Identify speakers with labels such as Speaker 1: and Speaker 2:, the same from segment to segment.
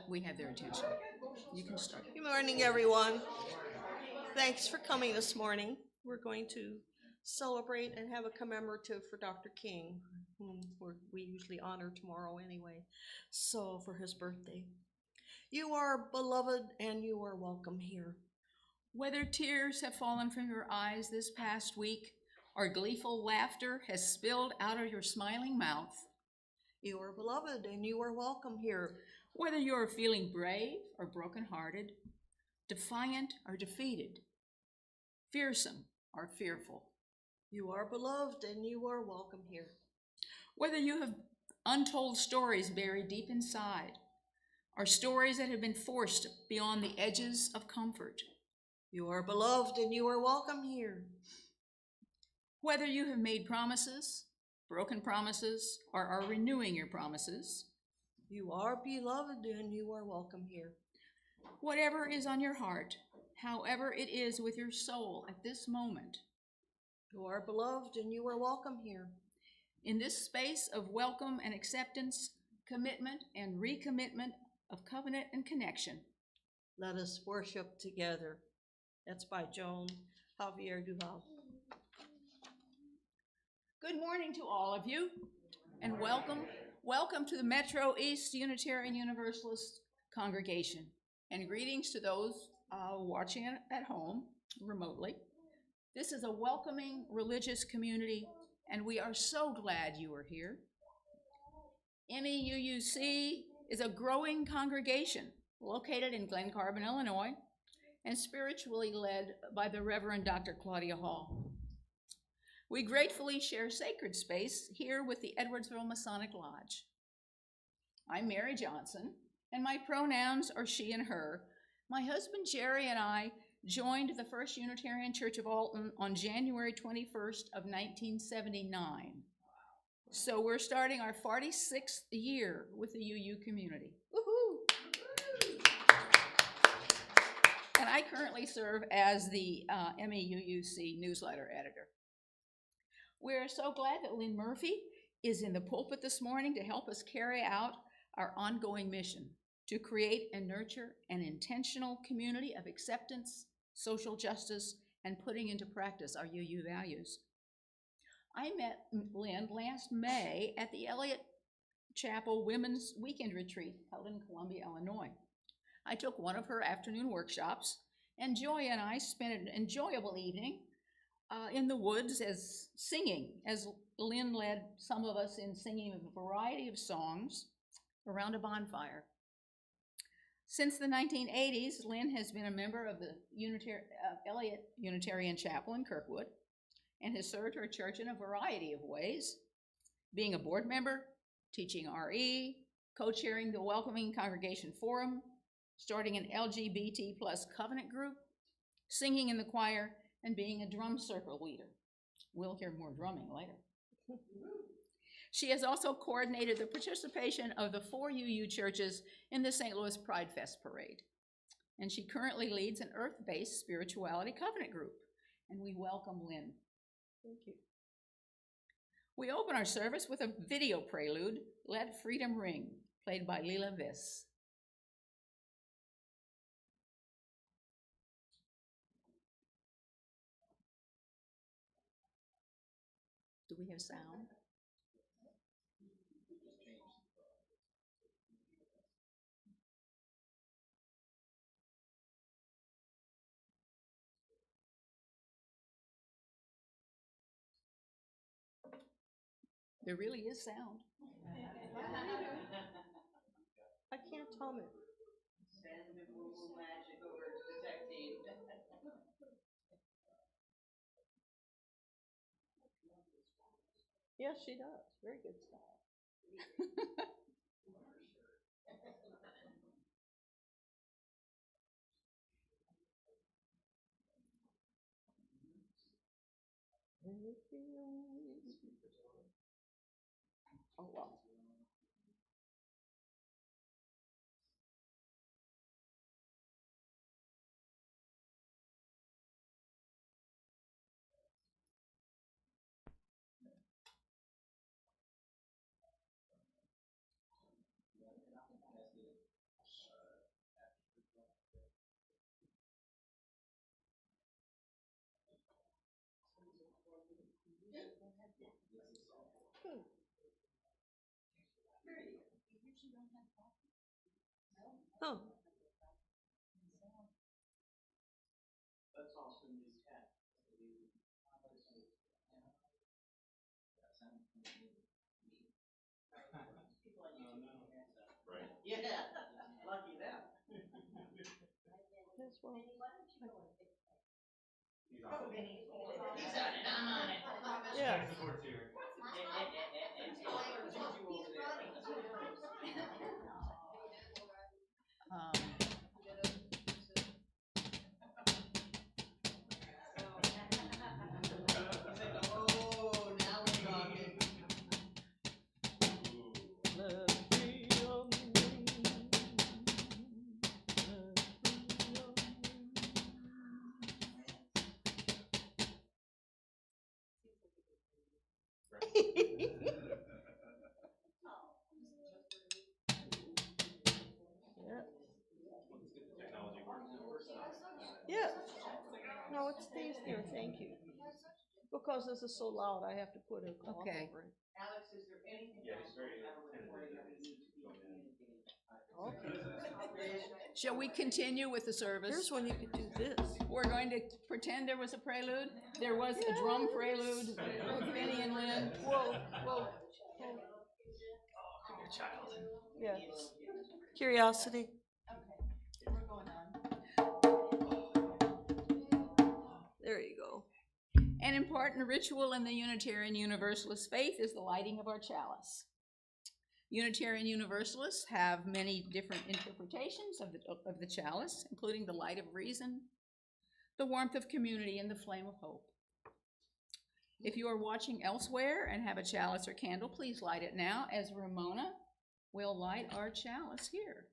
Speaker 1: we have their attention. You can start.
Speaker 2: Good morning, everyone. Thanks for coming this morning. We're going to celebrate and have a commemorative for Dr. King, whom we usually honor tomorrow anyway, so for his birthday. You are beloved and you are welcome here.
Speaker 1: Whether tears have fallen from your eyes this past week or gleeful laughter has spilled out of your smiling mouth,
Speaker 2: You are beloved and you are welcome here.
Speaker 1: whether you are feeling brave or brokenhearted, defiant or defeated, fearsome or fearful,
Speaker 2: You are beloved and you are welcome here.
Speaker 1: whether you have untold stories buried deep inside or stories that have been forced beyond the edges of comfort,
Speaker 2: You are beloved and you are welcome here.
Speaker 1: whether you have made promises, broken promises, or are renewing your promises,
Speaker 2: You are beloved and you are welcome here.
Speaker 1: whatever is on your heart, however it is with your soul at this moment,
Speaker 2: You are beloved and you are welcome here.
Speaker 1: in this space of welcome and acceptance, commitment and recommitment of covenant and connection,
Speaker 2: Let us worship together. That's by Joan Javier Duval.
Speaker 1: good morning to all of you, and welcome to the Metro East Unitarian Universalist congregation, and greetings to those watching at home remotely. This is a welcoming religious community, and we are so glad you are here. MEUUC is a growing congregation located in Glen Carbon, Illinois, and spiritually led by the Reverend Dr. Claudia Hall. We gratefully share sacred space here with the Edwardsville Masonic Lodge. I'm Mary Johnson, and my pronouns are she and her. My husband Jerry and I joined the First Unitarian Church of Alton on January 21st of 1979. So we're starting our 46th year with the UU community. Woohoo! And I currently serve as the MEUUC newsletter editor. We're so glad that Lynn Murphy is in the pulpit this morning to help us carry out our ongoing mission to create and nurture an intentional community of acceptance, social justice, and putting into practice our UU values. I met Lynn last May at the Elliott Chapel Women's Weekend Retreat held in Columbia, Illinois. I took one of her afternoon workshops, and Joy and I spent an enjoyable evening in the woods as Lynn led some of us in singing a variety of songs around a bonfire. Since the 1980s, Lynn has been a member of the Elliott Unitarian Chapel in Kirkwood and has served her church in a variety of ways, being a board member, teaching RE, co-chairing the Welcoming Congregation Forum, starting an LGBT plus covenant group, singing in the choir, and being a drum circle leader. We'll hear more drumming later. She has also coordinated the participation of the 4 UU churches in the St. Louis Pride Fest Parade. And she currently leads an Earth-based spirituality covenant group. And we welcome Lynn.
Speaker 2: Thank you.
Speaker 1: We open our service with a video prelude, Let Freedom Ring, played by Lila Viss. Do we have sound? There really is sound.
Speaker 2: I can't tell it.
Speaker 3: Send the Google magic over to the tech team.
Speaker 2: Yes, she does. Very good style. Oh, well. Oh.
Speaker 3: Yeah, lucky them.
Speaker 2: Yes, well,
Speaker 3: He's on it, I'm on it.
Speaker 2: yeah.
Speaker 1: Um,
Speaker 3: Oh, now we're talking.
Speaker 2: Yeah. No, it stays there, thank you. Because this is so loud, I have to put a cloth
Speaker 1: Okay.
Speaker 2: over it.
Speaker 3: Alex, is there anything?
Speaker 4: Yeah, he's very
Speaker 3: I have a report that we need to be communicating?
Speaker 2: Okay.
Speaker 1: Shall we continue with the service?
Speaker 2: Here's when you could do this.
Speaker 1: We're going to pretend there was a prelude. There was a drum prelude with Vinny and Lynn.
Speaker 2: Whoa, whoa. Yeah. Curiosity. There you go.
Speaker 1: An important ritual in the Unitarian Universalist faith is the lighting of our chalice. Unitarian Universalists have many different interpretations of the chalice, including the light of reason, the warmth of community, and the flame of hope. If you are watching elsewhere and have a chalice or candle, please light it now, as Ramona will light our chalice here.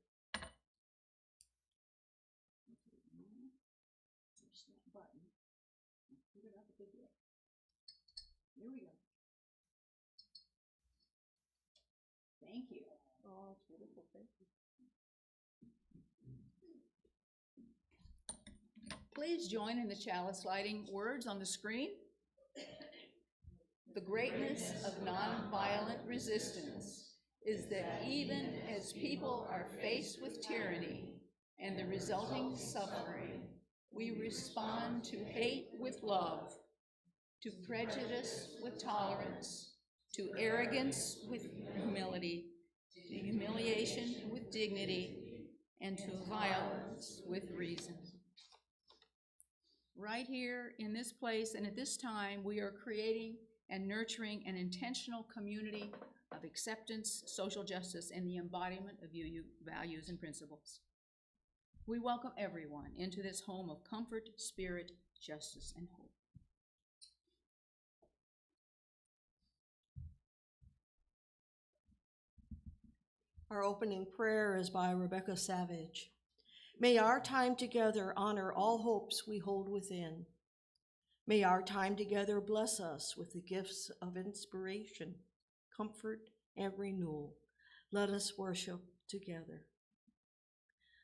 Speaker 1: Push that button. Put it up a bit. Here we go. Thank you.
Speaker 2: Oh, it's beautiful, thank you.
Speaker 1: Please join in the chalice lighting words on the screen. The greatness of nonviolent resistance is that even as people are faced with tyranny and the resulting suffering, we respond to hate with love, to prejudice with tolerance, to arrogance with humility, to humiliation with dignity, and to violence with reason. Right here in this place and at this time, we are creating and nurturing an intentional community of acceptance, social justice, and the embodiment of UU values and principles. We welcome everyone into this home of comfort, spirit, justice, and hope.
Speaker 2: Our opening prayer is by Rebecca Savage. May our time together honor all hopes we hold within. May our time together bless us with the gifts of inspiration, comfort, and renewal. Let us worship together.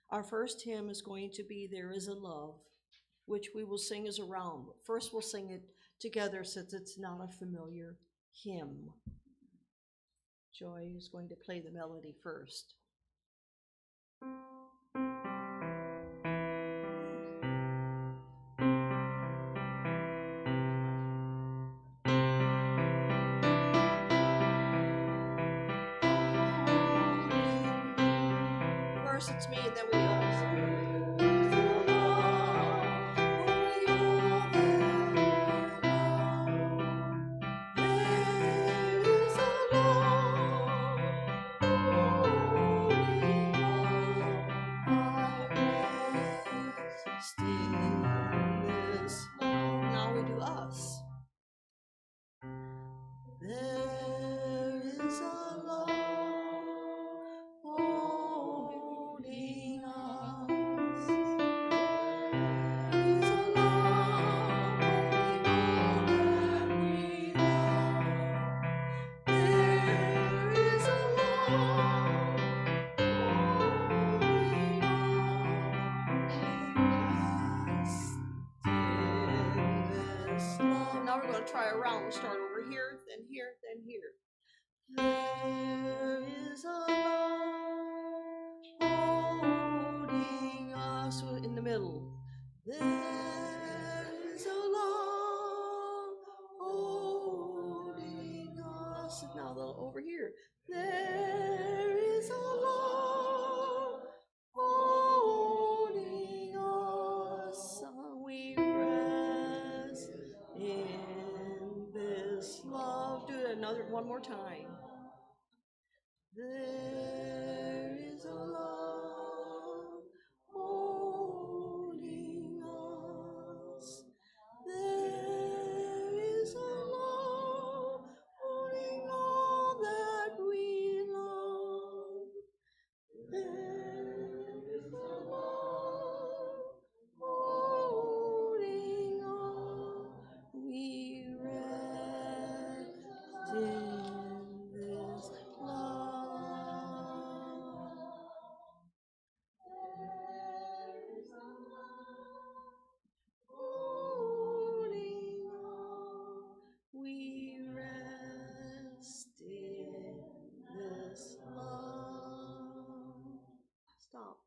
Speaker 2: Our first hymn is going to be There Is a Love, which we will sing as a round. First, we'll sing it together since it's not a familiar hymn. Joy is going to play the melody first. First it's me and then we all sing. Now we do us. There is a love holding us. There is a love holding on every love. There is a love holding on. Rest in this love. Now we're going to try a round. We'll start over here, then here. There is a love holding us in the middle. There is a love holding us. Now over here. There is a love holding us. We rest in this love. Do it one more time. There is a love holding us. There is a love holding all that we love. There is a love holding on. We rest in this love. There is a love holding on. We rest in this love. Stop.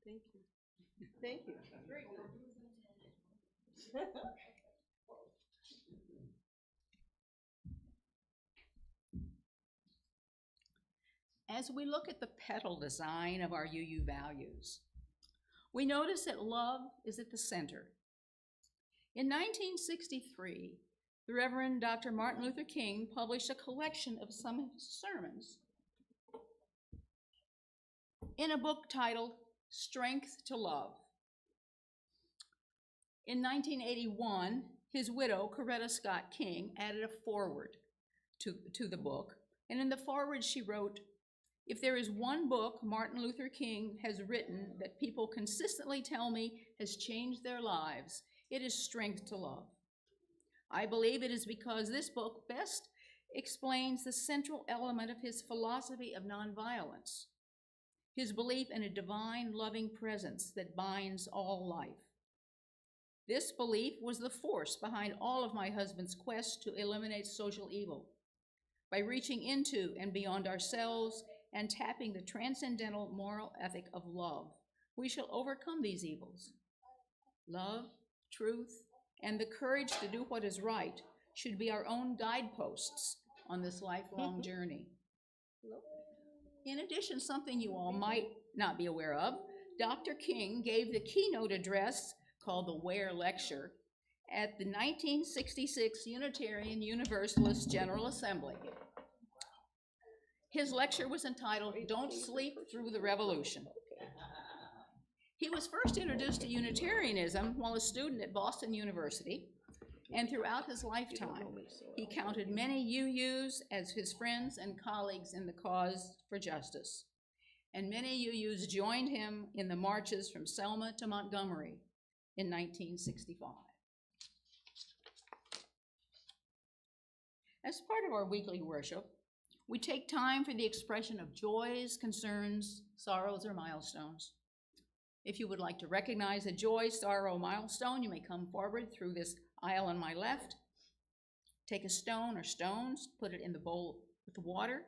Speaker 2: Thank you. Thank you. Very good.
Speaker 1: As we look at the petal design of our UU values, we notice that love is at the center. In 1963, the Reverend Dr. Martin Luther King published a collection of some of his sermons in a book titled Strength to Love. In 1981, his widow, Coretta Scott King, added a foreword to the book, and in the foreword she wrote, "If there is one book Martin Luther King has written that people consistently tell me has changed their lives, it is Strength to Love. I believe it is because this book best explains the central element of his philosophy of nonviolence, his belief in a divine, loving presence that binds all life. This belief was the force behind all of my husband's quest to eliminate social evil. By reaching into and beyond ourselves and tapping the transcendental moral ethic of love, we shall overcome these evils. Love, truth, and the courage to do what is right should be our own guideposts on this lifelong journey." In addition, something you all might not be aware of, Dr. King gave the keynote address called the Ware Lecture at the 1966 Unitarian Universalist General Assembly. His lecture was entitled, "Don't Sleep Through the Revolution." He was first introduced to Unitarianism while a student at Boston University, and throughout his lifetime, he counted many UUs as his friends and colleagues in the cause for justice. And many UUs joined him in the marches from Selma to Montgomery in 1965. As part of our weekly worship, we take time for the expression of joys, concerns, sorrows, or milestones. If you would like to recognize a joy, sorrow, milestone, you may come forward through this aisle on my left. Take a stone or stones, put it in the bowl with the water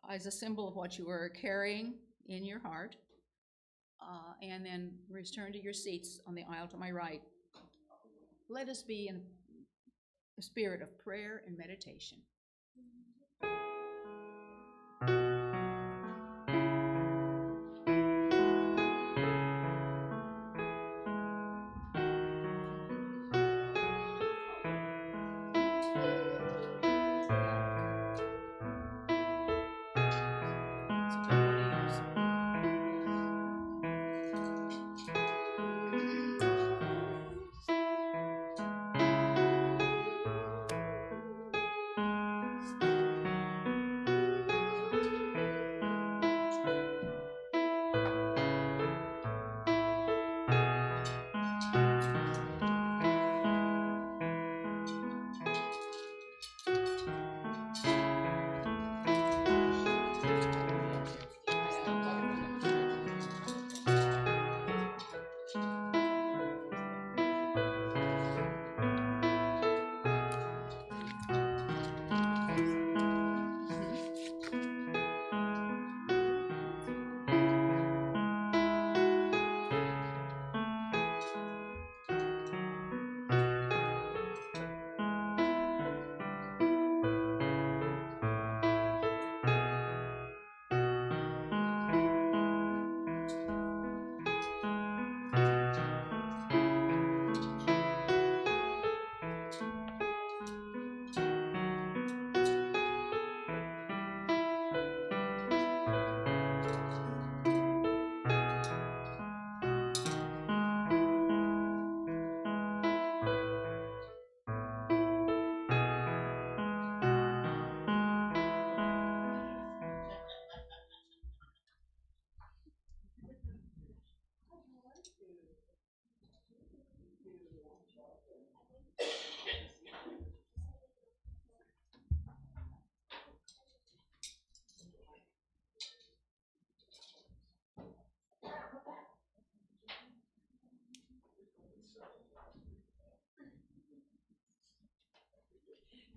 Speaker 1: as a symbol of what you are carrying in your heart, and then return to your seats on the aisle to my right. Let us be in a spirit of prayer and meditation.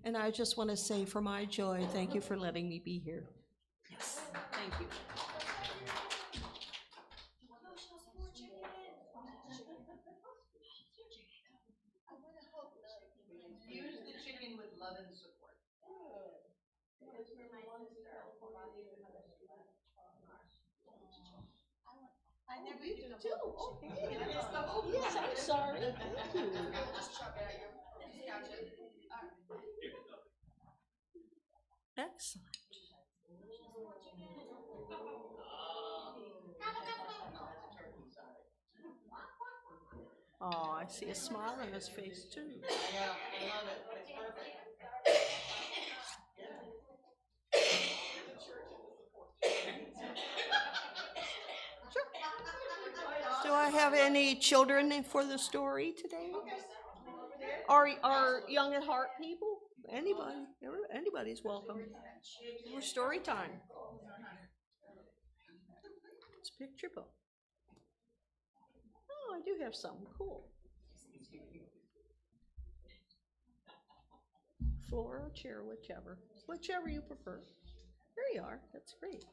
Speaker 2: And I just want to say for my joy, thank you for letting me be here. Yes, thank you.
Speaker 3: Infuse the chicken with love and support.
Speaker 2: I never you do too. Okay. Yes, I'm sorry. Thank you.
Speaker 3: Just chop it out your, scotch it.
Speaker 2: Excellent. Oh, I see a smile on his face too.
Speaker 3: Yeah, I love it. It's perfect.
Speaker 2: Do I have any children for the story today? Are young at heart people? Anybody? Anybody's welcome. We're story time. It's a picture book. Oh, I do have some. Cool. Floor or chair, whichever you prefer. There you are. That's great.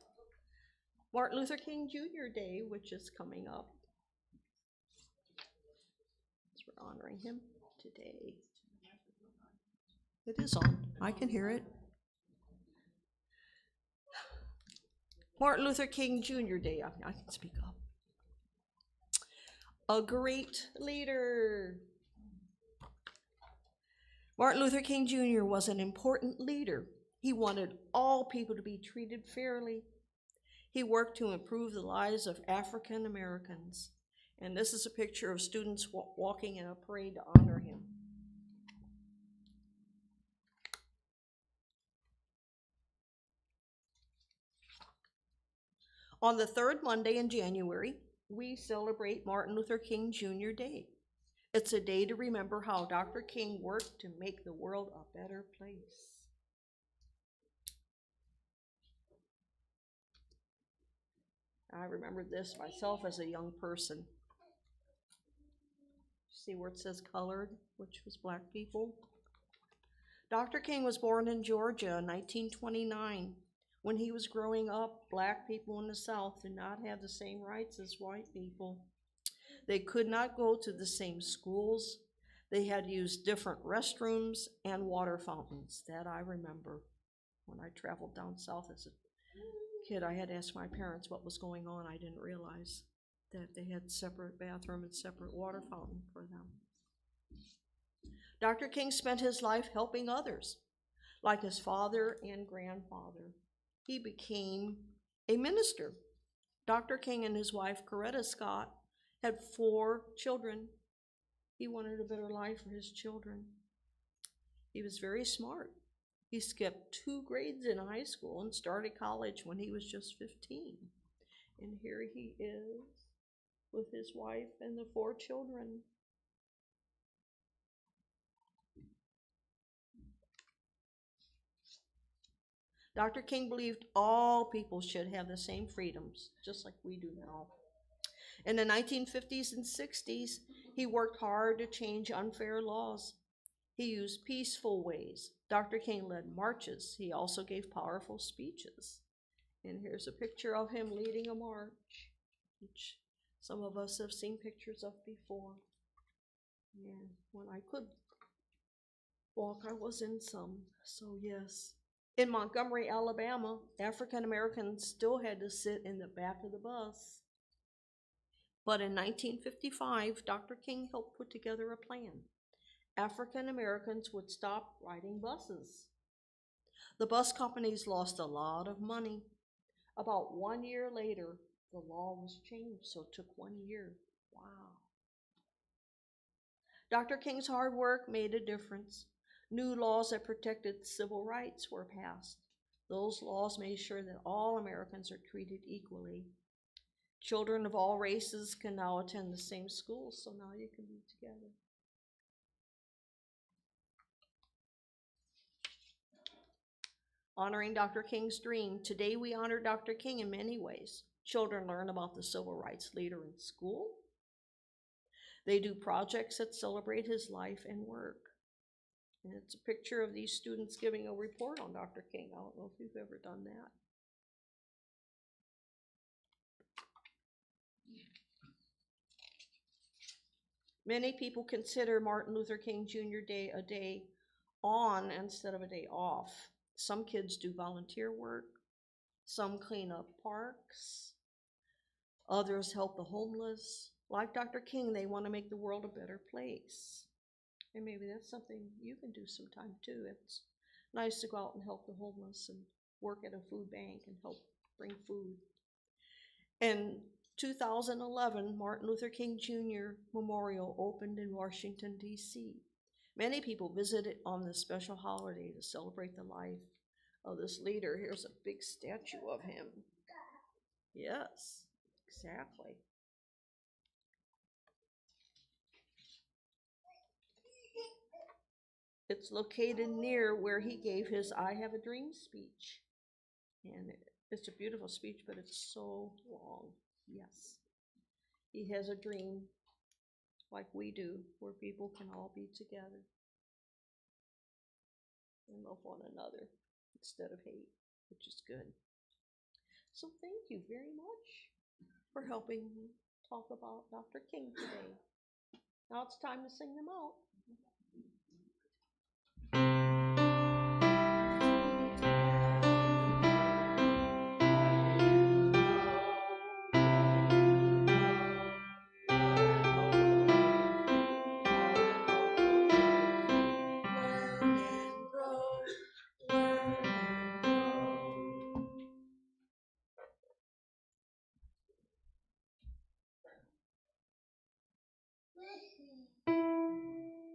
Speaker 2: Martin Luther King Jr. Day, which is coming up. So we're honoring him today. It is on. I can hear it. Martin Luther King Jr. Day. I can speak up. A great leader. Martin Luther King Jr. was an important leader. He wanted all people to be treated fairly. He worked to improve the lives of African Americans. And this is a picture of students walking in a parade to honor him. On the third Monday in January, we celebrate Martin Luther King Jr. Day. It's a day to remember how Dr. King worked to make the world a better place. I remember this myself as a young person. See where it says colored, which was black people? Dr. King was born in Georgia in 1929. When he was growing up, black people in the South did not have the same rights as white people. They could not go to the same schools. They had to use different restrooms and water fountains. That I remember. When I traveled down south as a kid, I had to ask my parents what was going on. I didn't realize that they had separate bathroom and separate water fountain for them. Dr. King spent his life helping others, like his father and grandfather. He became a minister. Dr. King and his wife, Coretta Scott, had 4 children. He wanted a better life for his children. He was very smart. He skipped 2 grades in high school and started college when he was just 15. And here he is with his wife and the 4 children. Dr. King believed all people should have the same freedoms, just like we do now. In the 1950s and 60s, he worked hard to change unfair laws. He used peaceful ways. Dr. King led marches. He also gave powerful speeches. And here's a picture of him leading a march, which some of us have seen pictures of before. And when I could walk, I was in some, so yes. In Montgomery, Alabama, African Americans still had to sit in the back of the bus. But in 1955, Dr. King helped put together a plan. African Americans would stop riding buses. The bus companies lost a lot of money. About 1 year later, the law was changed, so it took 1 year. Wow. Dr. King's hard work made a difference. New laws that protected civil rights were passed. Those laws made sure that all Americans are treated equally. Children of all races can now attend the same schools, so now you can be together. Honoring Dr. King's dream. Today we honor Dr. King in many ways. Children learn about the civil rights leader in school. They do projects that celebrate his life and work. And it's a picture of these students giving a report on Dr. King. I don't know if you've ever done that. Many people consider Martin Luther King Jr. Day a day on instead of a day off. Some kids do volunteer work. Some clean up parks. Others help the homeless. Like Dr. King, they want to make the world a better place. And maybe that's something you can do sometime too. It's nice to go out and help the homeless and work at a food bank and help bring food. In 2011, Martin Luther King Jr. Memorial opened in Washington, D.C. Many people visited on this special holiday to celebrate the life of this leader. Here's a big statue of him. Yes, exactly. It's located near where he gave his I Have a Dream speech. And it's a beautiful speech, but it's so long. Yes. He has a dream like we do, where people can all be together and love one another instead of hate, which is good. So thank you very much for helping me talk about Dr. King today. Now it's time to sing them out.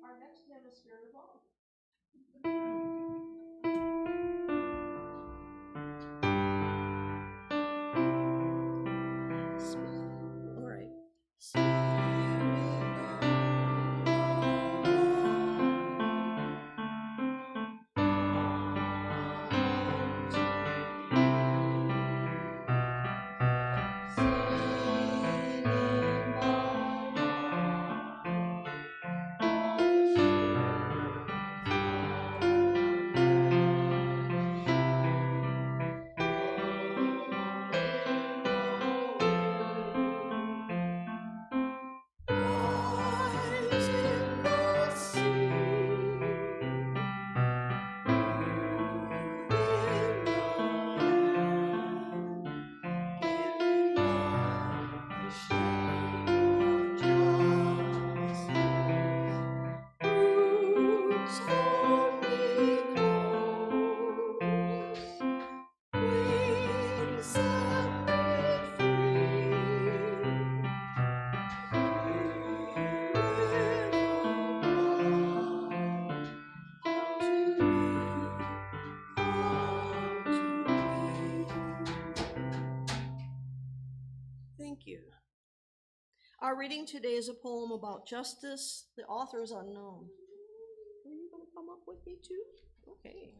Speaker 2: Our next hymn is Spirit of Love. All right. Thank you. Our reading today is a poem about justice. The author is unknown. Are you going to come up with me too? Okay.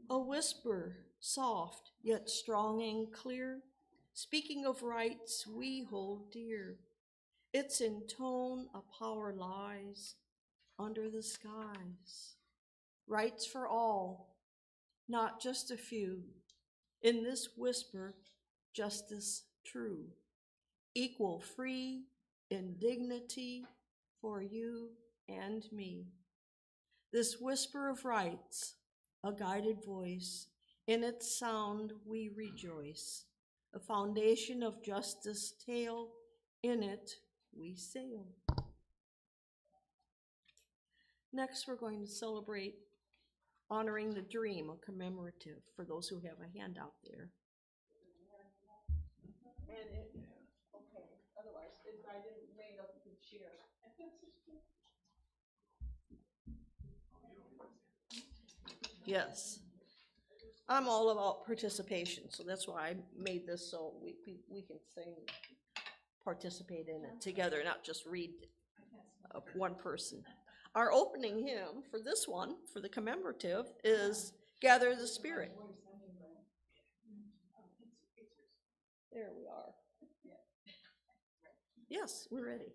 Speaker 2: A whisper, soft yet strong and clear, speaking of rights we hold dear. Its in tone a power lies under the skies. Rights for all, not just a few. In this whisper, justice true. Equal, free, in dignity for you and me. This whisper of rights, a guided voice, in its sound we rejoice. A foundation of justice tale, in it we sail. Next, we're going to celebrate honoring the dream, a commemorative for those who have a handout there. Okay, otherwise, if I didn't lay it up, you could share. Yes. I'm all about participation, so that's why I made this so we can sing, participate in it together, not just read one person. Our opening hymn for this one, for the commemorative, is Gather the Spirit. There we are. Yes, we're ready.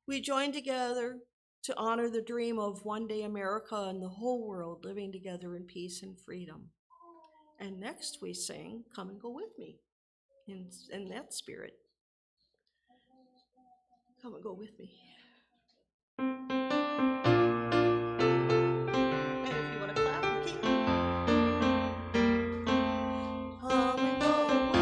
Speaker 2: We join together to honor the dream of one day America and the whole world living together in peace and freedom. And next we sing Come and Go With Me in that spirit. Come and go with me. And if you want to clap, you can. Come and go with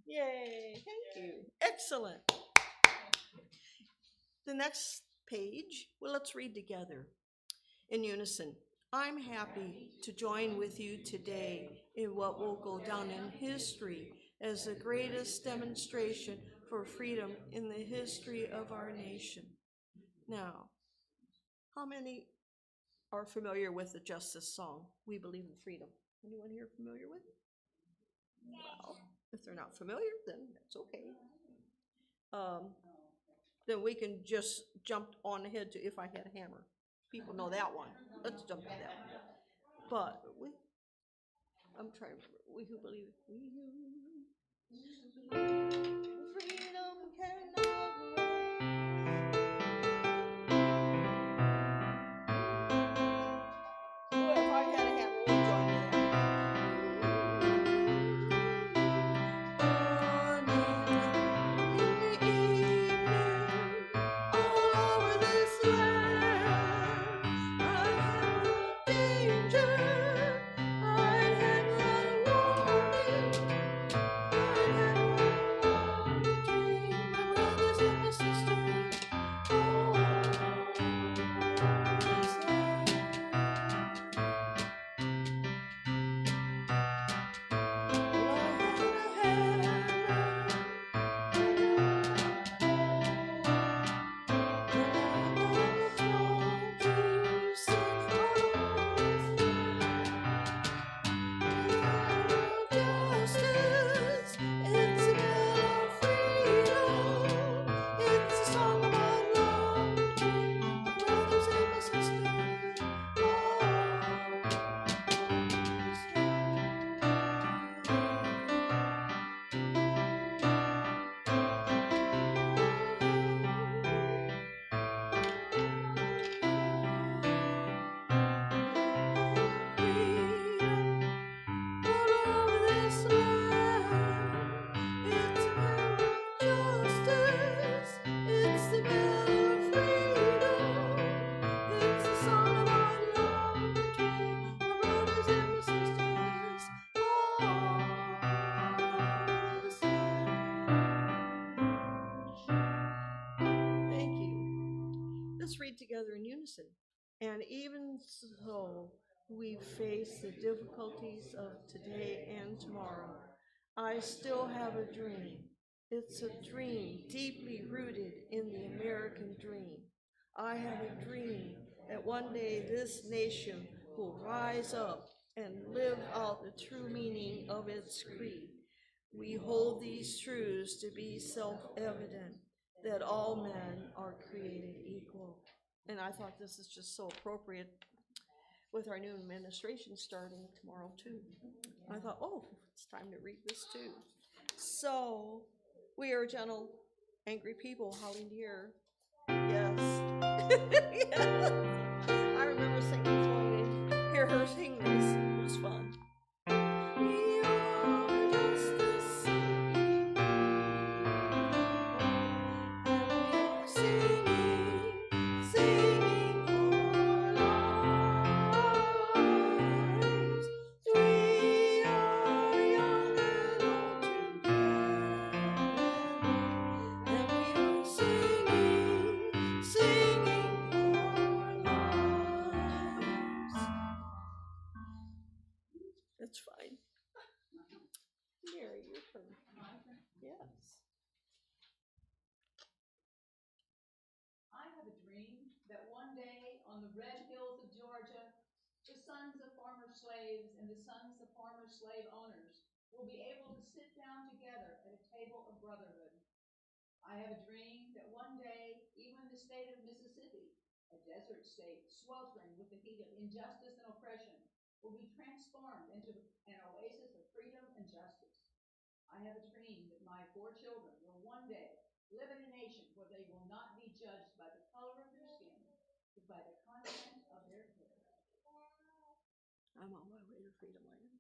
Speaker 2: Yay, thank you. Excellent. The next page, well, let's read together in unison. I'm happy to join with you today in what will go down in history as the greatest demonstration for freedom in the history of our nation. Now, how many are familiar with the Justice song, We Believe in Freedom? Anyone here familiar with it? Well, if they're not familiar, then that's okay. Then we can just jump on ahead to If I Had a Hammer. People know that one. Let's jump to that one. But I'm trying to remember. We who believe freedom cannot Well, if I had a hammer, we'll join all over this land, I have a danger, I have a warning, I have a dream, my brothers and my Let's read together in unison. And even so, we face the difficulties of today and tomorrow. I still have a dream. It's a dream deeply rooted in the American dream. I have a dream that one day this nation will rise up and live out the true meaning of its creed. We hold these truths to be self-evident, that all men are created equal. And I thought this is just so appropriate with our new administration starting tomorrow too. I thought, oh, it's time to read this too. So, we are gentle, angry people howling deer. Yes. Yes. I remember singing Floyd and hear her sing this. It was fun. We are just the same, and we are singing, singing for lives. We are young and old together, and we are singing, singing for lives. That's fine. Mary, your turn. Yes.
Speaker 1: I have a dream that one day on the red hills of Georgia, the sons of former slaves and the sons of former slave owners will be able to sit down together at a table of brotherhood. I have a dream that one day, even the state of Mississippi, a desert state sweltering with the heat of injustice and oppression, will be transformed into an oasis of freedom and justice. I have a dream that my 4 children will one day live in a nation where they will not be judged by the color of their skin, but by the content of their character.
Speaker 2: I'm on my way to Freedom Land.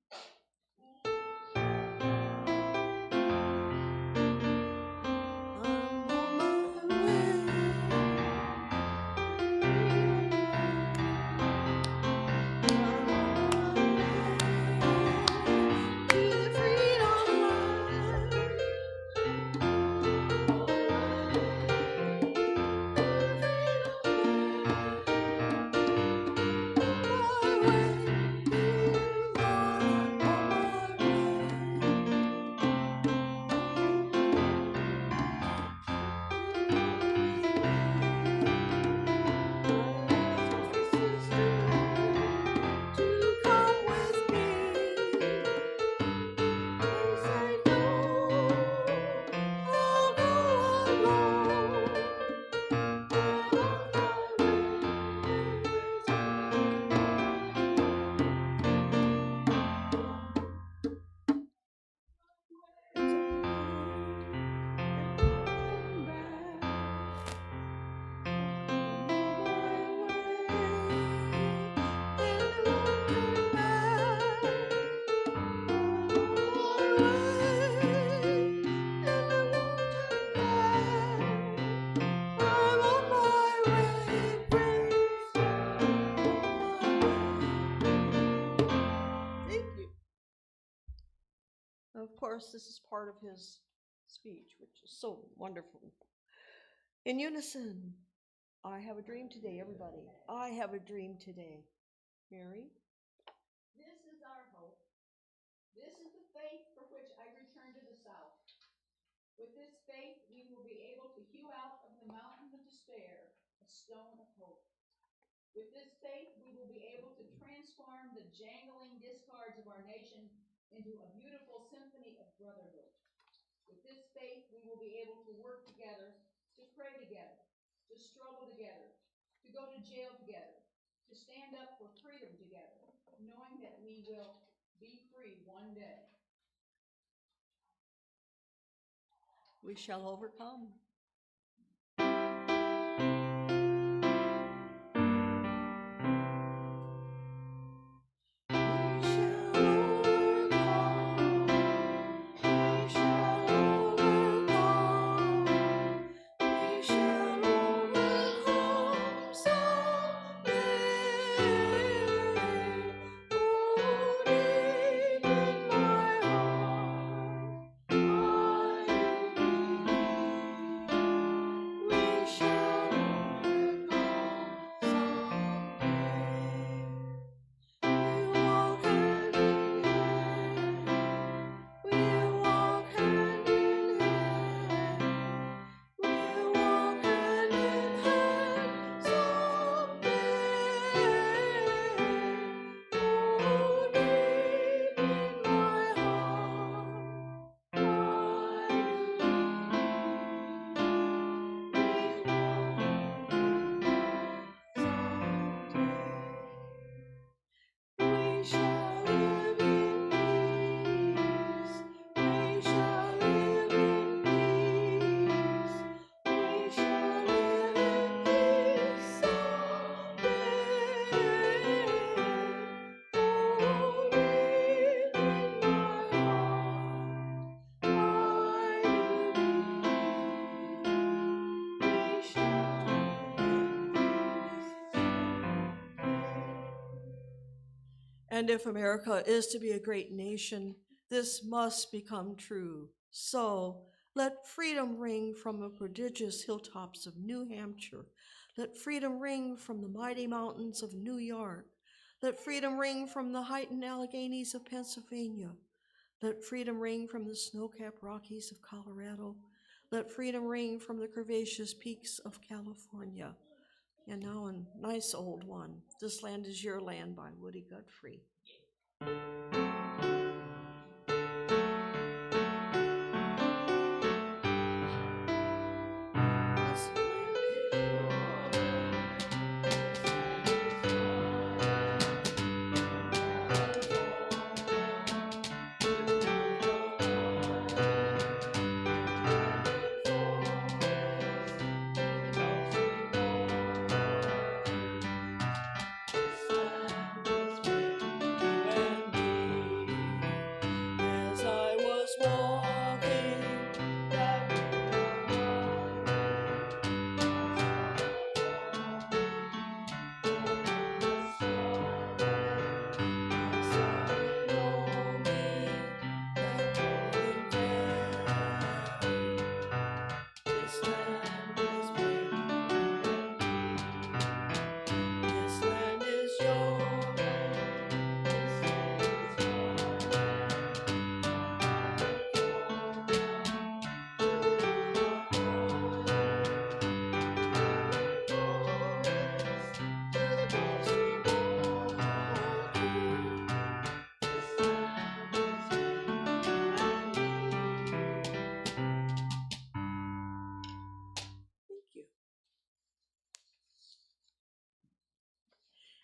Speaker 2: Of course, this is part of his speech, which is so wonderful. In unison, I have a dream today, everybody. I have a dream today. Mary?
Speaker 1: This is our hope. This is the faith for which I return to the South. With this faith, we will be able to hew out of the mountain of despair a stone of hope. With this faith, we will be able to transform the jangling discards of our nation into a beautiful symphony of brotherhood. With this faith, we will be able to work together, to pray together, to struggle together, to go to jail together, to stand up for freedom together, knowing that we will be free one day.
Speaker 2: We shall overcome. And if America is to be a great nation, this must become true. So let freedom ring from the prodigious hilltops of New Hampshire. Let freedom ring from the mighty mountains of New York. Let freedom ring from the heightened Alleghenies of Pennsylvania. Let freedom ring from the snow-capped Rockies of Colorado. Let freedom ring from the curvaceous peaks of California. And now a nice old one, This Land Is Your Land by Woody Guthrie.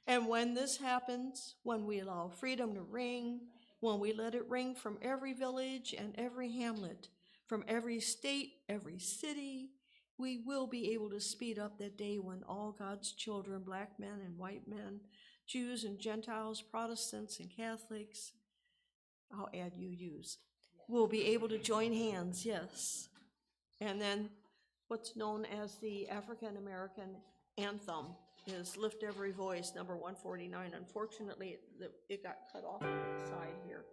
Speaker 2: And when this happens, when we allow freedom to ring, when we let it ring from every village and every hamlet, from every state, every city, we will be able to speed up that day when all God's children, black men and white men, Jews and Gentiles, Protestants and Catholics, I'll add UUs, will be able to join hands, yes. And then what's known as the African American anthem is Lift Every Voice, number 149. Unfortunately, it got cut off on the side here.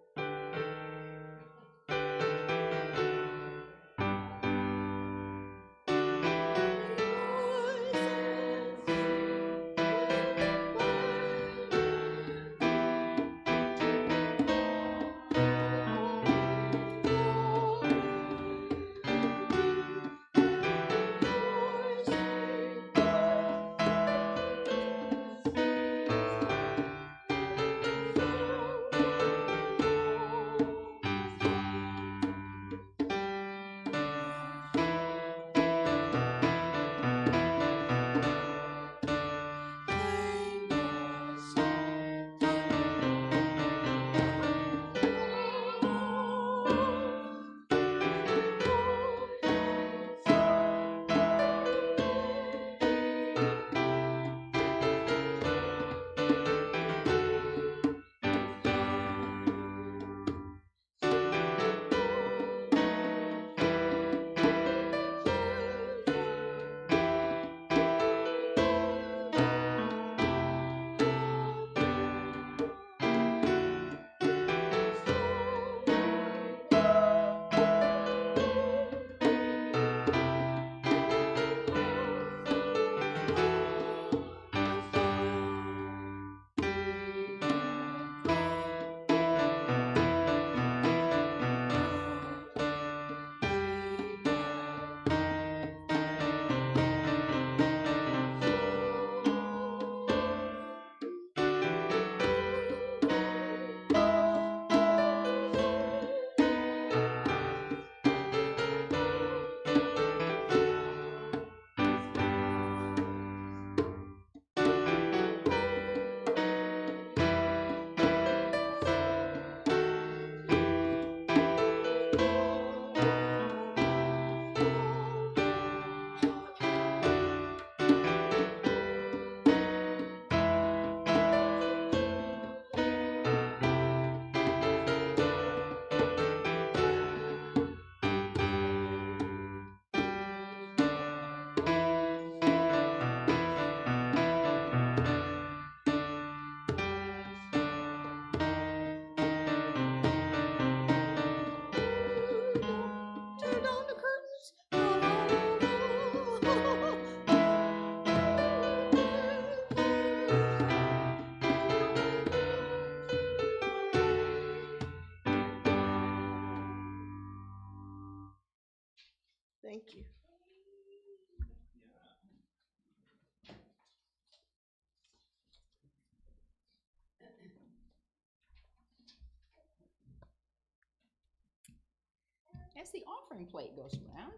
Speaker 1: as the offering plate goes around,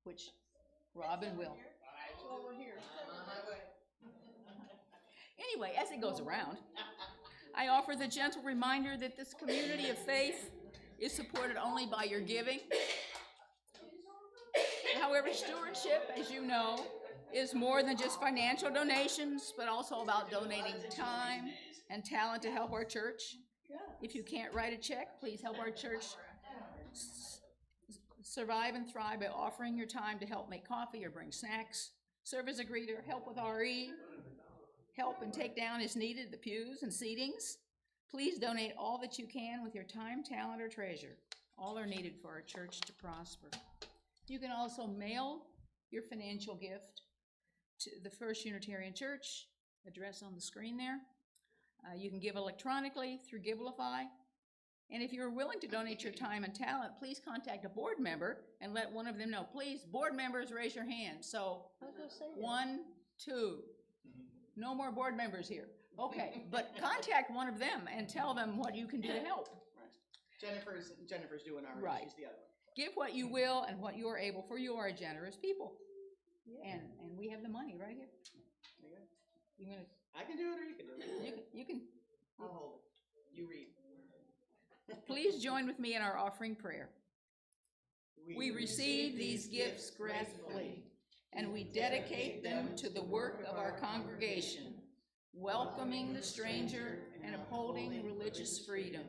Speaker 1: which Robin will.
Speaker 2: It's over here.
Speaker 1: Anyway, as it goes around, I offer the gentle reminder that this community of faith is supported only by your giving. However, stewardship, as you know, is more than just financial donations, but also about donating time and talent to help our church. If you can't write a check, please help our church survive and thrive by offering your time to help make coffee or bring snacks, serve as a greeter, help with RE, help and take down as needed the pews and seatings. Please donate all that you can with your time, talent, or treasure. All are needed for our church to prosper. You can also mail your financial gift to the First Unitarian Church, address on the screen there. You can give electronically through Givelify. And if you're willing to donate your time and talent, please contact a board member and let one of them know. Please, board members, raise your hand. So, 1, 2. No more board members here. Okay, but contact one of them and tell them what you can do to help.
Speaker 4: Right. Jennifer's doing ours.
Speaker 1: Right.
Speaker 4: She's the other one.
Speaker 1: Give what you will and what you are able, for you are a generous people. And we have the money right here.
Speaker 4: There you go.
Speaker 1: You're gonna,
Speaker 4: I can do it or you can do it.
Speaker 1: you can.
Speaker 4: I'll hold it. You read.
Speaker 1: Please join with me in our offering prayer. We receive these gifts gratefully, and we dedicate them to the work of our congregation, welcoming the stranger and upholding religious freedom,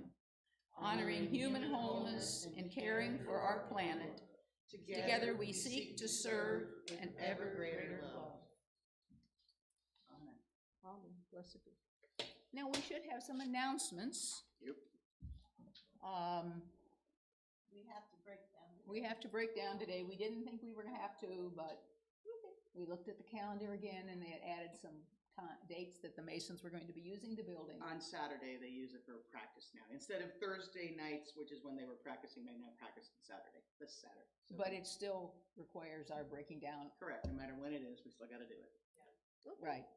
Speaker 1: honoring human wholeness and caring for our planet. Together we seek to serve an ever greater love. Amen. Blessed be. Now we should have some announcements.
Speaker 4: Yep.
Speaker 1: We have to break down today. We didn't think we were gonna have to, but we looked at the calendar again and they had added some dates that the Masons were going to be using the building.
Speaker 4: On Saturday, they use it for practice now. Instead of Thursday nights, which is when they were practicing, they now practice on Saturday, this Saturday. So
Speaker 1: But it still requires our breaking down.
Speaker 4: correct, no matter when it is, we still gotta do it.
Speaker 1: Right.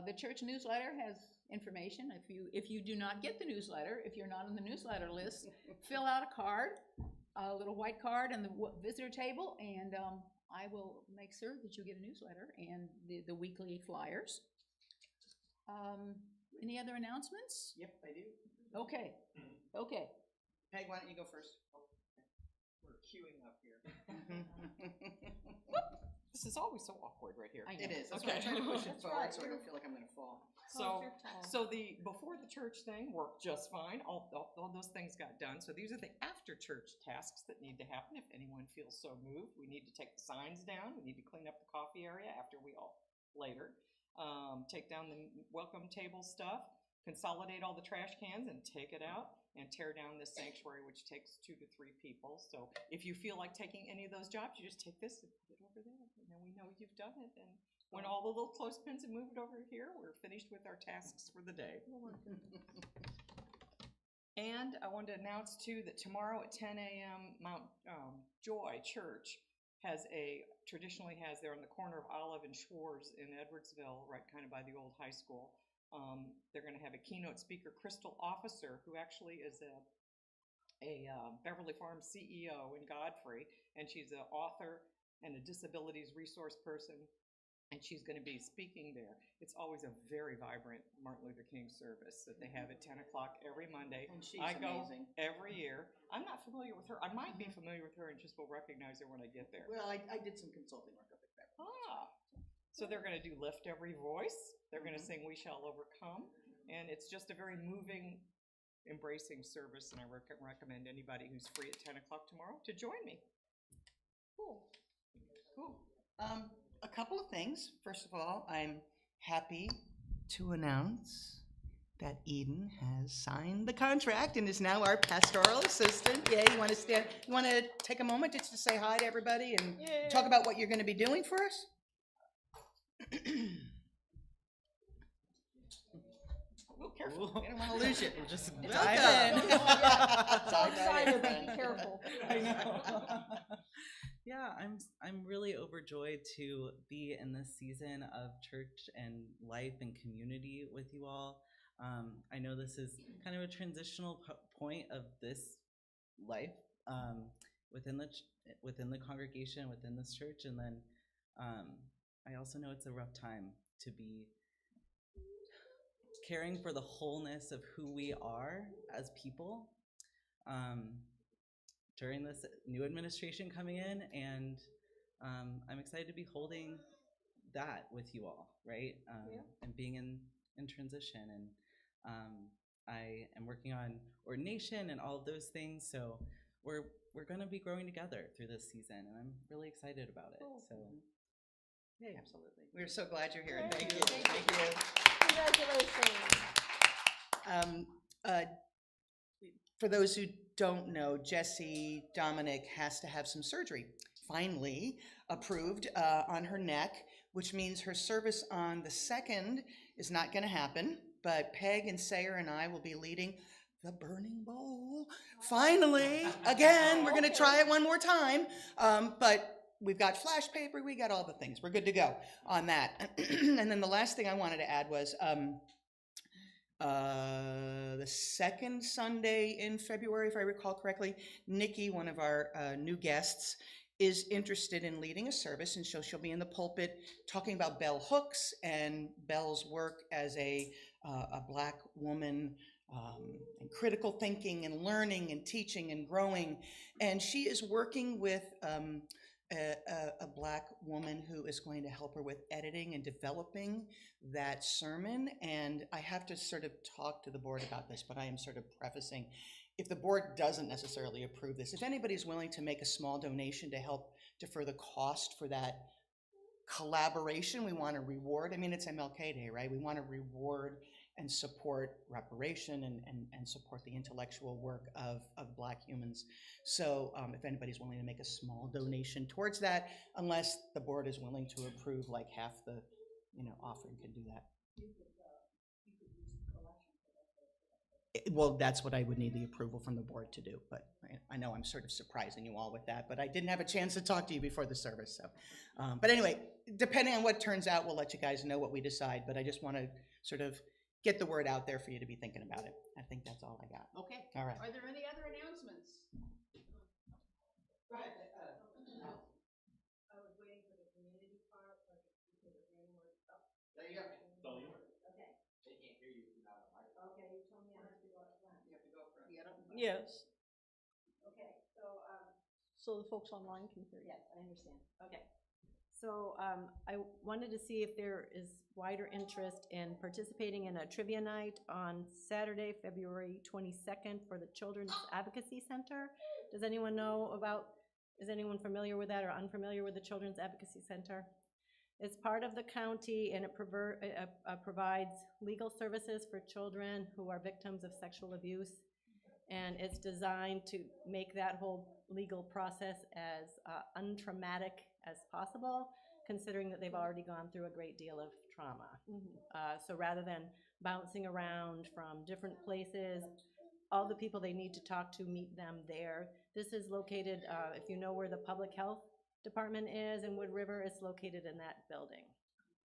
Speaker 1: The church newsletter has information. If you do not get the newsletter, if you're not on the newsletter list, fill out a card, a little white card on the visitor table, and I will make sure that you get a newsletter and the weekly flyers. Any other announcements?
Speaker 4: Yep, I do.
Speaker 1: Okay, okay.
Speaker 4: Peg, why don't you go first?
Speaker 5: We're queuing up here.
Speaker 4: It
Speaker 5: This is always so awkward right here.
Speaker 1: I know.
Speaker 4: is, that's why I'm trying to push it
Speaker 2: That's
Speaker 4: forward
Speaker 2: right.
Speaker 4: so I don't feel like I'm gonna fall.
Speaker 5: So the before the church thing worked just fine. All those things got done. So these are the after church tasks that need to happen. If anyone feels so moved, we need to take the signs down. We need to clean up the coffee area after we all later. Take down the welcome table stuff. Consolidate all the trash cans and take it out, and tear down this sanctuary, which takes 2 to 3 people. So if you feel like taking any of those jobs, you just take this and put it over there, and then we know you've done it. And when all the little clothespins have moved over here, we're finished with our tasks for the day. And I wanted to announce too that tomorrow at 10 a.m. Mount Joy Church traditionally has there on the corner of Olive and Schwartz in Edwardsville, right kind of by the old high school. They're going to have a keynote speaker, Crystal Officer, who actually is a Beverly Farms CEO in Godfrey, and she's an author and a disabilities resource person, and she's going to be speaking there. It's always a very vibrant Martin Luther King service that they have at 10 o'clock every Monday.
Speaker 4: And she's
Speaker 5: I go
Speaker 4: amazing.
Speaker 5: every year. I'm not familiar with her. I might be familiar with her and just will recognize her when I get there.
Speaker 4: Well, I did some consulting work up at Beverly.
Speaker 5: So they're going to do Lift Every Voice. They're going to sing We Shall Overcome. And it's just a very moving, embracing service. And I recommend anybody who's free at 10 o'clock tomorrow to join me.
Speaker 4: Cool. A couple of things. First of all, I'm happy to announce that Eden has signed the contract and is now our pastoral assistant. Yeah, you want to stand? You want to take a moment just to say hi to everybody and talk about what you're going to be doing for us?
Speaker 5: Oh, careful.
Speaker 4: We don't want to lose you.
Speaker 6: We'll just
Speaker 4: Welcome.
Speaker 6: dive in.
Speaker 1: Outsider, but be careful.
Speaker 6: I know. Yeah, I'm really overjoyed to be in this season of church and life and community with you all. I know this is kind of a transitional point of this life, within the congregation, within this church, and then I also know it's a rough time to be caring for the wholeness of who we are as people during this new administration coming in, and I'm excited to be holding that with you all, right? And being in transition, and I am working on ordination and all of those things, so we're going to be growing together through this season, and I'm really excited about it.
Speaker 2: Cool.
Speaker 6: So, yay.
Speaker 4: Absolutely. We're so glad you're here.
Speaker 2: Thank
Speaker 4: Thank
Speaker 2: you.
Speaker 4: you. Thank you.
Speaker 2: Congratulations.
Speaker 4: For those who don't know, Jessie Dominic has to have some surgery, finally approved on her neck, which means her service on the 2nd is not going to happen, but Peg and Sayer and I will be leading the Burning Bowl. Finally, again, we're going to try it one more time, but we've got flash paper, we got all the things. We're good to go on that. And then the last thing I wanted to add was the second Sunday in February, if I recall correctly, Nikki, one of our new guests, is interested in leading a service, and so she'll be in the pulpit talking about bell hooks and Bell's work as a Black woman, and critical thinking and learning and teaching and growing. And she is working with a Black woman who is going to help her with editing and developing that sermon. And I have to sort of talk to the board about this, but I am sort of prefacing, if the board doesn't necessarily approve this, if anybody's willing to make a small donation to help defer the cost for that collaboration, we want to reward. I mean, it's MLK Day, right? We want to reward and support reparation and support the intellectual work of Black humans. So if anybody's willing to make a small donation towards that, unless the board is willing to approve like half the offering, can do that. Well, that's what I would need the approval from the board to do, but I know I'm sort of surprising you all with that, but I didn't have a chance to talk to you before the service, so. But anyway, depending on what turns out, we'll let you guys know what we decide, but I just want to sort of get the word out there for you to be thinking about it. I think that's all I got.
Speaker 1: Okay.
Speaker 4: All right.
Speaker 1: Are there any other announcements? Go ahead.
Speaker 3: I was waiting for the community part, like, because of any more stuff.
Speaker 1: There you go.
Speaker 3: Okay. They can't hear you without a microphone. Okay, you told me I have to go up front.
Speaker 1: You have to go for it.
Speaker 2: Yes,
Speaker 3: Okay,
Speaker 2: so the folks online can hear you.
Speaker 3: yes, I understand. Okay. So, I wanted to see if there is wider interest in participating in a trivia night on Saturday, February 22nd for the Children's Advocacy Center. Does anyone know about, is anyone familiar with that or unfamiliar with the Children's Advocacy Center? It's part of the county, and it provides legal services for children who are victims of sexual abuse. And it's designed to make that whole legal process as untraumatic as possible, considering that they've already gone through a great deal of trauma. So rather than bouncing around from different places, all the people they need to talk to meet them there. This is located, if you know where the public health department is in Wood River, it's located in that building.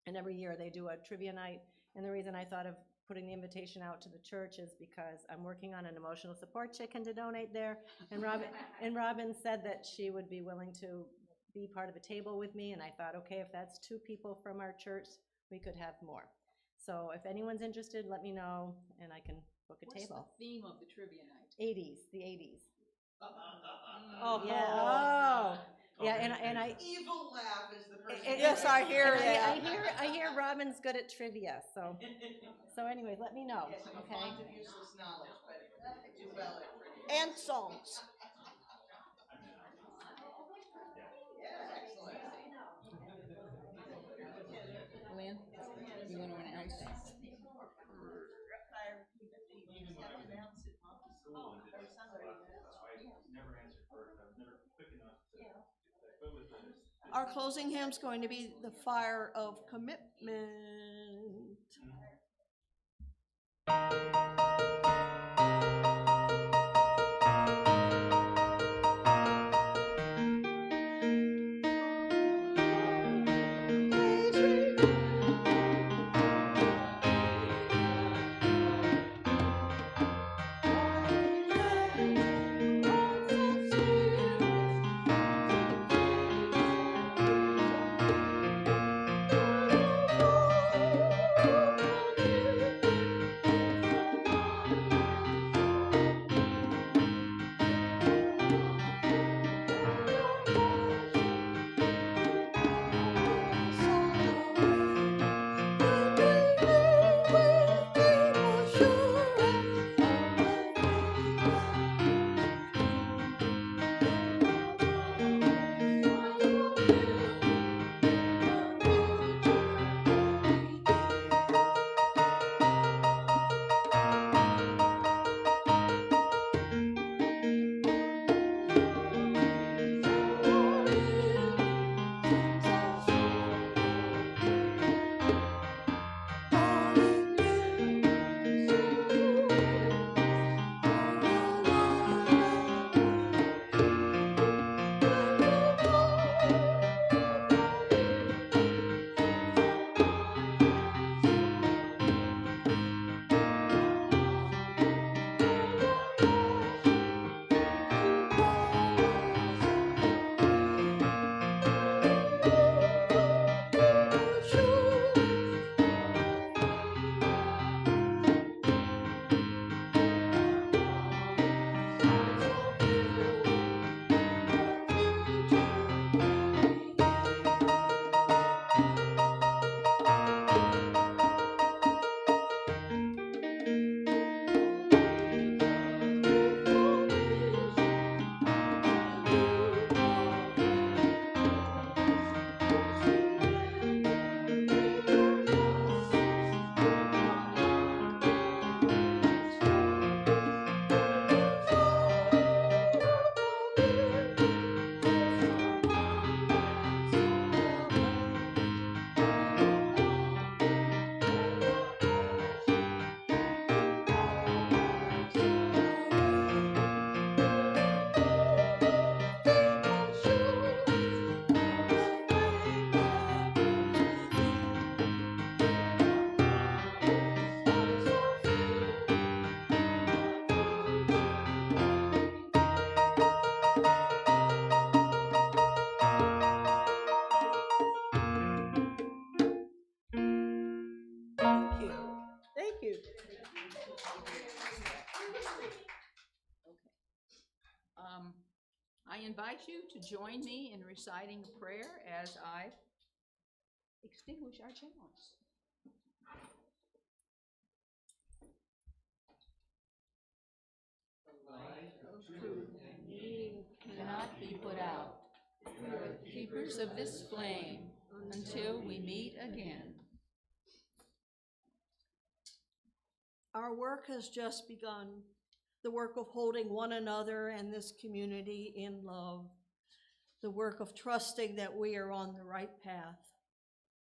Speaker 3: And every year they do a trivia night. And the reason I thought of putting the invitation out to the church is because I'm working on an emotional support chicken to donate there. And Robin said that she would be willing to be part of a table with me. And I thought, okay, if that's 2 people from our church, we could have more. So if anyone's interested, let me know and I can book a
Speaker 1: What's
Speaker 3: table.
Speaker 1: the theme of the trivia night?
Speaker 3: 80s, the 80s.
Speaker 2: Oh,
Speaker 3: Yeah. Oh. Yeah, and I
Speaker 4: Evil laugh is the person.
Speaker 2: Yes, I hear
Speaker 3: and
Speaker 2: that.
Speaker 3: I hear Robin's good at trivia, so anyways, let me know,
Speaker 4: Yes, I'm
Speaker 3: okay?
Speaker 4: fond of useless knowledge, but do well at trivia.
Speaker 2: And songs.
Speaker 4: Excellent.
Speaker 1: Lynn, you want to announce?
Speaker 2: Our closing hymn's going to be The Fire of Commitment.
Speaker 1: invite you to join me in reciting a prayer as I extinguish our chalice. Cannot be put out. Keepers of this flame until we meet again.
Speaker 2: Our work has just begun, the work of holding one another and this community in love, the work of trusting that we are on the right path,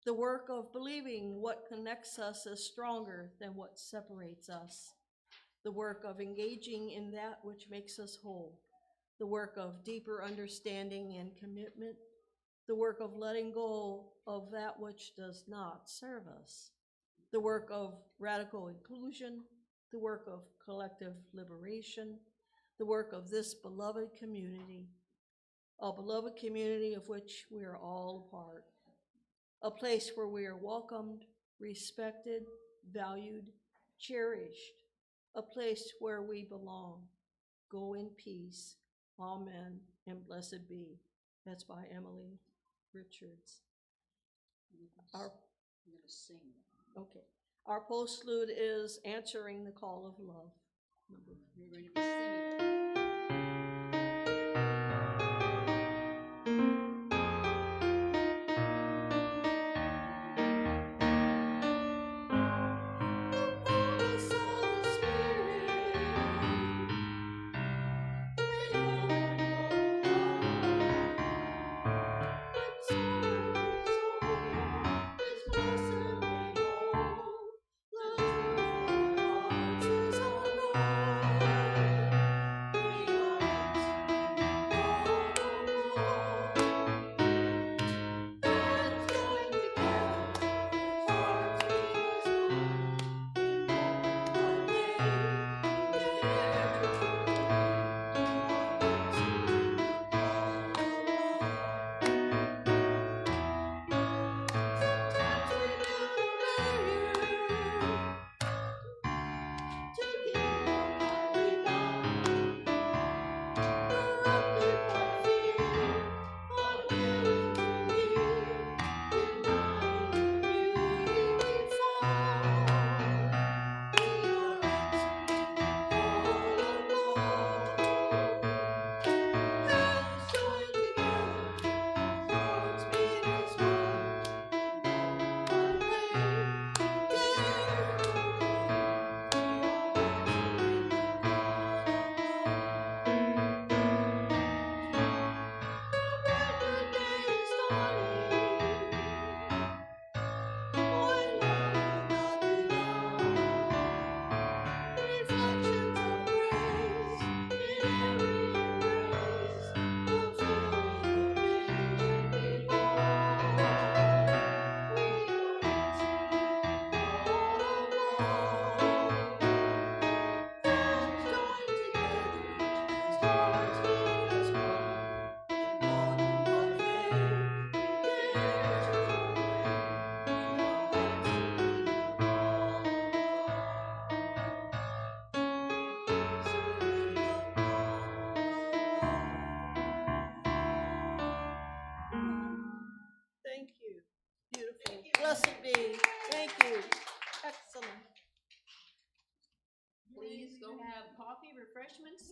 Speaker 2: the work of believing what connects us is stronger than what separates us, the work of engaging in that which makes us whole, the work of deeper understanding and commitment, the work of letting go of that which does not serve us, the work of radical inclusion, the work of collective liberation, the work of this beloved community, a beloved community of which we are all a part, a place where we are welcomed, respected, valued, cherished, a place where we belong. Go in peace. Amen and blessed be. That's by Emily Richards.
Speaker 1: I'm
Speaker 2: Our,
Speaker 1: going to sing.
Speaker 2: okay. Our postlude is Answering the Call of Love.
Speaker 1: You're going to be singing.
Speaker 2: Thank you. Beautiful. Blessed be. Thank you. Excellent.
Speaker 1: Please go have coffee, refreshments,